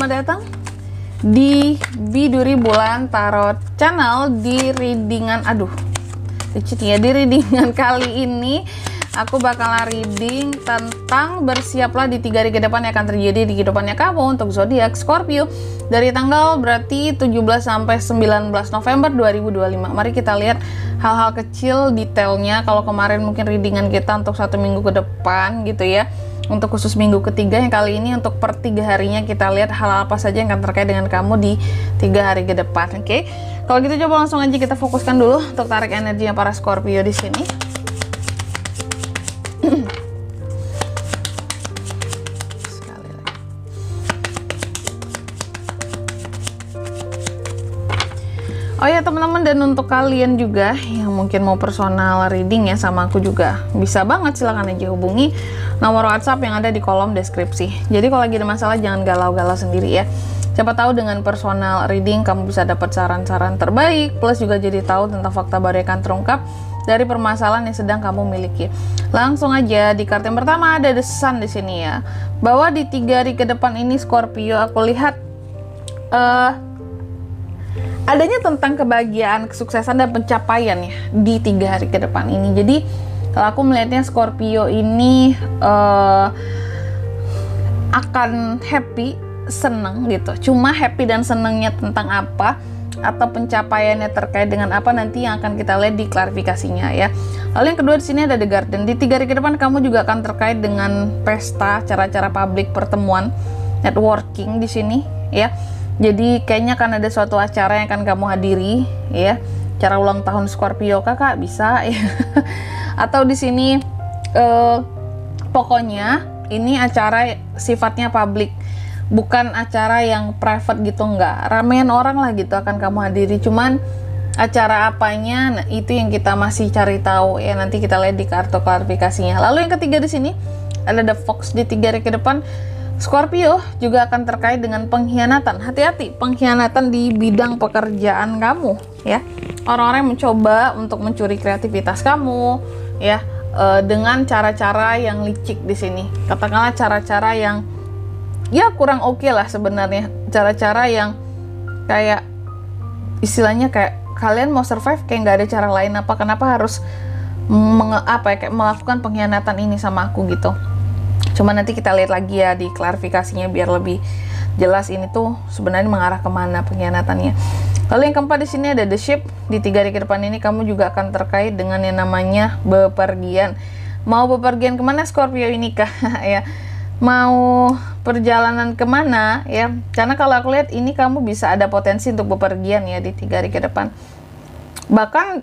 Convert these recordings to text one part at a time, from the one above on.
selamat datang di Biduri Bulan Tarot Channel. Di readingan, di readingan kali ini aku bakalan reading tentang bersiaplah di 3 hari ke depan yang akan terjadi di kehidupannya kamu untuk zodiak Scorpio dari tanggal berarti 17 sampai 19 November 2025. Mari kita lihat hal-hal kecil detailnya. Kalau kemarin mungkin readingan kita untuk 1 minggu ke depan gitu ya, untuk khusus minggu ketiga, yang kali ini untuk per 3 harinya kita lihat hal-hal apa saja yang akan terkait dengan kamu di 3 hari ke depan. Oke, kalau gitu coba langsung aja kita fokuskan dulu untuk tarik energinya para Scorpio di sini. Sekali lagi. Oh ya teman-teman, dan untuk kalian juga yang mungkin mau personal reading ya sama aku juga bisa banget, silahkan aja hubungi nomor WhatsApp yang ada di kolom deskripsi. Jadi kalau lagi ada masalah jangan galau-galau sendiri ya. Siapa tahu dengan personal reading kamu bisa dapat saran-saran terbaik, plus juga jadi tahu tentang fakta baru yang akan terungkap dari permasalahan yang sedang kamu miliki. Langsung aja di kartu yang pertama ada The Sun di sini ya. Bahwa di 3 hari ke depan ini Scorpio, aku lihat adanya tentang kebahagiaan, kesuksesan dan pencapaian ya di 3 hari ke depan ini. Jadi kalau aku melihatnya Scorpio ini akan happy, seneng gitu. Cuma happy dan senengnya tentang apa atau pencapaiannya terkait dengan apa nanti yang akan kita lihat di klarifikasinya ya. Lalu yang kedua di sini ada The Garden. Di 3 hari ke depan kamu juga akan terkait dengan pesta, cara-cara publik, pertemuan, networking di sini ya. Jadi kayaknya akan ada suatu acara yang akan kamu hadiri ya. Cara ulang tahun Scorpio kakak bisa ya. Atau di sini pokoknya ini acara sifatnya publik, bukan acara yang private gitu, enggak. Ramean orang lah gitu akan kamu hadiri. Cuman acara apanya, nah, itu yang kita masih cari tahu ya. Nanti kita lihat di kartu klarifikasinya. Lalu yang ketiga di sini ada The Fox. Di 3 hari ke depan Scorpio juga akan terkait dengan pengkhianatan. Hati-hati, pengkhianatan di bidang pekerjaan kamu ya. Orang-orang yang mencoba untuk mencuri kreativitas kamu ya, dengan cara-cara yang licik di sini. Katakanlah cara-cara yang ya kurang oke lah sebenarnya. Cara-cara yang kayak istilahnya kayak kalian mau survive kayak nggak ada cara lain apa, kenapa harus kayak melakukan pengkhianatan ini sama aku gitu. Cuma nanti kita lihat lagi ya di klarifikasinya biar lebih jelas ini tuh sebenarnya mengarah kemana pengkhianatannya. Lalu yang keempat di sini ada The Ship. Di 3 hari ke depan ini kamu juga akan terkait dengan yang namanya bepergian. Mau bepergian kemana Scorpio ini kah ya? Mau perjalanan kemana ya? Karena kalau aku lihat ini kamu bisa ada potensi untuk bepergian ya di 3 hari ke depan. Bahkan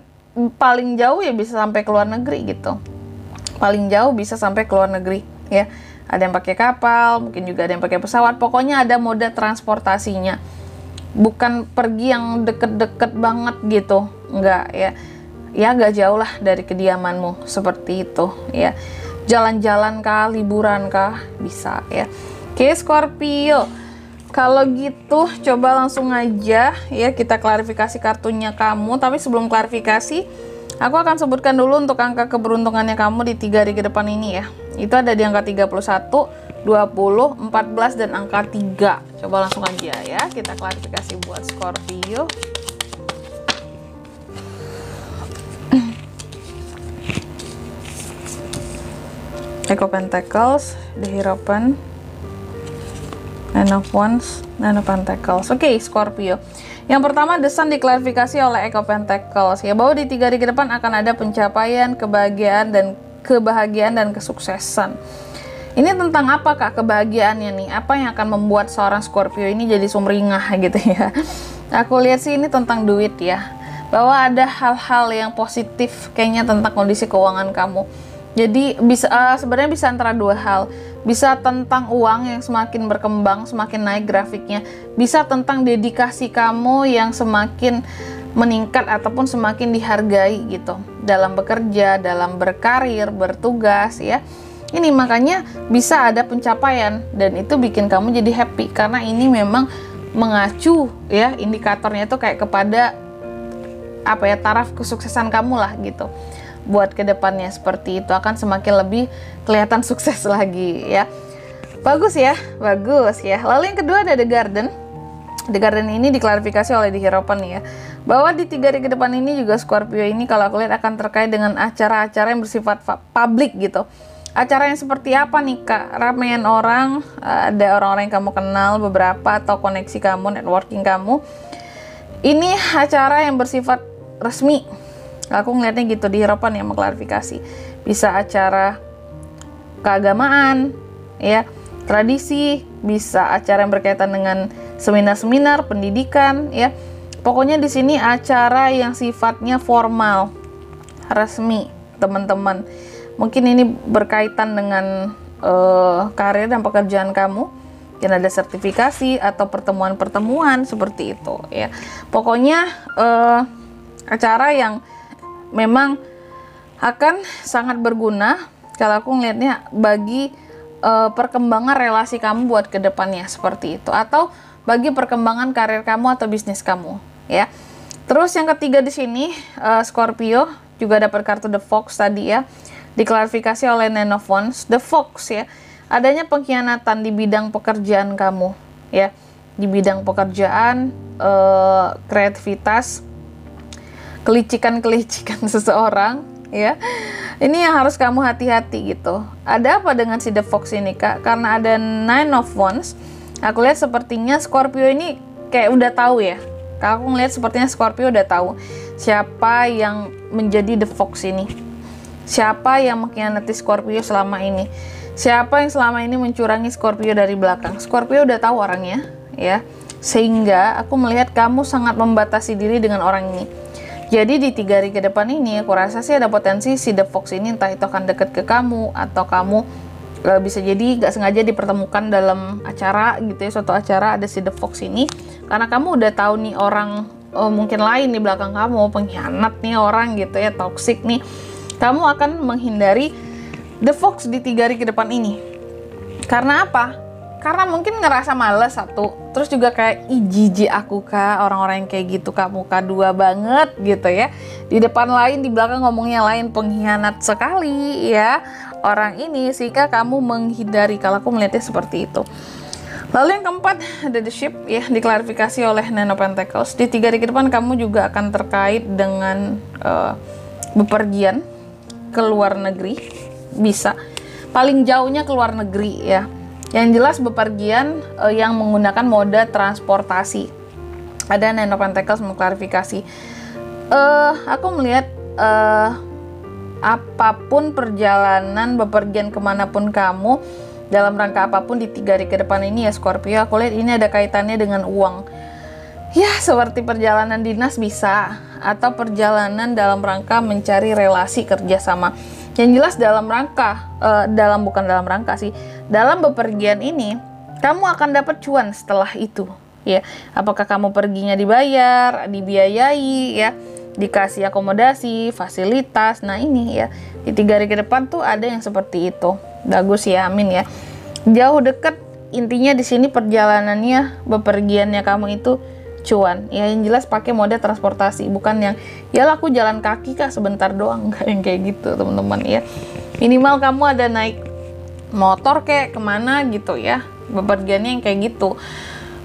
paling jauh ya bisa sampai ke luar negeri gitu. Paling jauh bisa sampai ke luar negeri ya. Ada yang pakai kapal, mungkin juga ada yang pakai pesawat. Pokoknya ada moda transportasinya. Bukan pergi yang deket-deket banget gitu, enggak ya. Ya agak jauh lah dari kediamanmu seperti itu ya. Jalan-jalan kah, liburan kah, bisa ya. Oke Scorpio, kalau gitu coba langsung aja ya kita klarifikasi kartunya kamu. Tapi sebelum klarifikasi, aku akan sebutkan dulu untuk angka keberuntungannya kamu di 3 hari ke depan ini ya. Itu ada di angka 31, 20, 14, dan angka 3. Coba langsung aja ya kita klarifikasi buat Scorpio. Eight of Pentacles, the Hierophant, Nine of Wands, Nine of Pentacles. Oke, Scorpio. Yang pertama, The Sun diklarifikasi oleh Eight of Pentacles ya, bahwa di 3 hari ke depan akan ada pencapaian, kebahagiaan dan kesuksesan. Ini tentang apa kak kebahagiaannya nih? Apa yang akan membuat seorang Scorpio ini jadi sumringah gitu ya? Aku lihat sih ini tentang duit ya, bahwa ada hal-hal yang positif kayaknya tentang kondisi keuangan kamu. Jadi bisa sebenarnya bisa antara dua hal. Bisa tentang uang yang semakin berkembang, semakin naik grafiknya. Bisa tentang dedikasi kamu yang semakin meningkat ataupun semakin dihargai gitu dalam bekerja, dalam berkarir, bertugas ya. Ini makanya bisa ada pencapaian dan itu bikin kamu jadi happy karena ini memang mengacu ya, indikatornya itu kayak kepada apa ya, taraf kesuksesan kamu lah gitu. Buat kedepannya seperti itu akan semakin lebih kelihatan sukses lagi ya. Bagus ya, bagus ya. Lalu yang kedua ada The Garden. The Garden ini diklarifikasi oleh The Hierophant ya, bahwa di 3 hari ke depan ini juga Scorpio ini kalau aku lihat akan terkait dengan acara-acara yang bersifat publik gitu. Acara yang seperti apa nih Kak? Ramean orang, ada orang-orang yang kamu kenal beberapa, atau koneksi kamu, networking kamu. Ini acara yang bersifat resmi. Aku ngeliatnya gitu, di Hierophant yang mengklarifikasi. Bisa acara keagamaan, ya, tradisi, bisa acara yang berkaitan dengan seminar-seminar, pendidikan, ya. Pokoknya di sini acara yang sifatnya formal, resmi, teman-teman. Mungkin ini berkaitan dengan karir dan pekerjaan kamu. Mungkin ada sertifikasi atau pertemuan-pertemuan seperti itu, ya. Pokoknya acara yang memang akan sangat berguna kalau aku ngelihatnya bagi perkembangan relasi kamu buat kedepannya seperti itu, atau bagi perkembangan karir kamu atau bisnis kamu, ya. Terus yang ketiga di sini Scorpio juga dapat kartu The Fox tadi ya, diklarifikasi oleh Nine of Wands. The Fox ya, adanya pengkhianatan di bidang pekerjaan kamu, ya, di bidang pekerjaan, kreativitas, kelicikan-kelicikan seseorang, ya. Ini yang harus kamu hati-hati gitu. Ada apa dengan si The Fox ini Kak? Karena ada Nine of Wands, aku lihat sepertinya Scorpio ini kayak udah tahu ya. Aku ngelihat sepertinya Scorpio udah tahu siapa yang menjadi The Fox ini. Siapa yang mengkhianati Scorpio selama ini. Siapa yang selama ini mencurangi Scorpio dari belakang. Scorpio udah tahu orangnya, ya. Sehingga aku melihat kamu sangat membatasi diri dengan orang ini. Jadi di 3 hari ke depan ini aku rasa sih ada potensi si The Fox ini entah itu akan deket ke kamu, atau kamu bisa jadi gak sengaja dipertemukan dalam acara gitu ya, suatu acara ada si The Fox ini, karena kamu udah tahu nih orang mungkin lain di belakang kamu, pengkhianat nih orang gitu ya, toxic nih. Kamu akan menghindari The Fox di 3 hari ke depan ini. Karena apa? Karena mungkin ngerasa males satu, terus juga kayak jijik aku Kak, orang-orang yang kayak gitu Kak, muka dua banget gitu ya. Di depan lain, di belakang ngomongnya lain, pengkhianat sekali ya orang ini, sehingga kamu menghindari. Kalau aku melihatnya seperti itu. Lalu yang keempat ada The Ship ya, diklarifikasi oleh Nine of Pentacles. Di 3 hari ke depan kamu juga akan terkait dengan bepergian ke luar negeri, bisa paling jauhnya ke luar negeri ya. Yang jelas bepergian yang menggunakan moda transportasi. Ada Nine of Pentacles mengklarifikasi. Aku melihat apapun perjalanan bepergian kemanapun kamu, dalam rangka apapun di 3 hari ke depan ini ya Scorpio, aku lihat ini ada kaitannya dengan uang. Ya, seperti perjalanan dinas bisa, atau perjalanan dalam rangka mencari relasi kerjasama. Yang jelas dalam rangka, bukan dalam rangka sih, dalam bepergian ini, kamu akan dapat cuan setelah itu, ya. Apakah kamu perginya dibayar, dibiayai, ya, dikasih akomodasi, fasilitas, nah ini ya, di 3 hari ke depan tuh ada yang seperti itu. Bagus ya, amin ya. Jauh dekat, intinya di sini perjalanannya, bepergiannya kamu itu cuan ya, yang jelas pakai moda transportasi, bukan yang ya aku jalan kaki Kak sebentar doang, enggak yang kayak gitu teman-teman ya. Minimal kamu ada naik motor kayak kemana gitu ya, bepergiannya yang kayak gitu,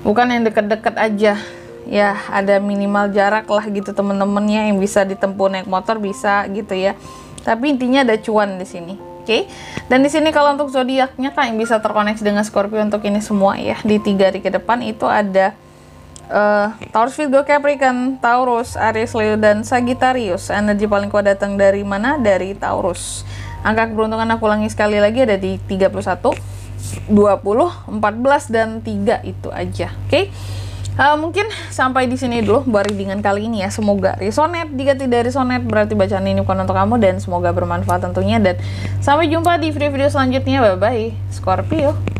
bukan yang deket-deket aja ya, ada minimal jarak lah gitu teman-temannya, yang bisa ditempuh naik motor bisa gitu ya, tapi intinya ada cuan di sini. Oke. Dan di sini kalau untuk zodiaknya Kak yang bisa terkoneksi dengan Scorpio untuk ini semua ya, di 3 hari ke depan itu ada Taurus, Virgo, Capricorn, Taurus, Aries, Leo, dan Sagittarius. Energi paling kuat datang dari mana? Dari Taurus. Angka keberuntungan aku ulangi sekali lagi ada di 31, 20, 14, dan 3 itu aja. Oke. Mungkin sampai di sini dulu buat readingan kali ini ya. Semoga resonate. Jika tidak resonate berarti bacaan ini bukan untuk kamu, dan semoga bermanfaat tentunya. Dan sampai jumpa di video-video selanjutnya. Bye bye Scorpio.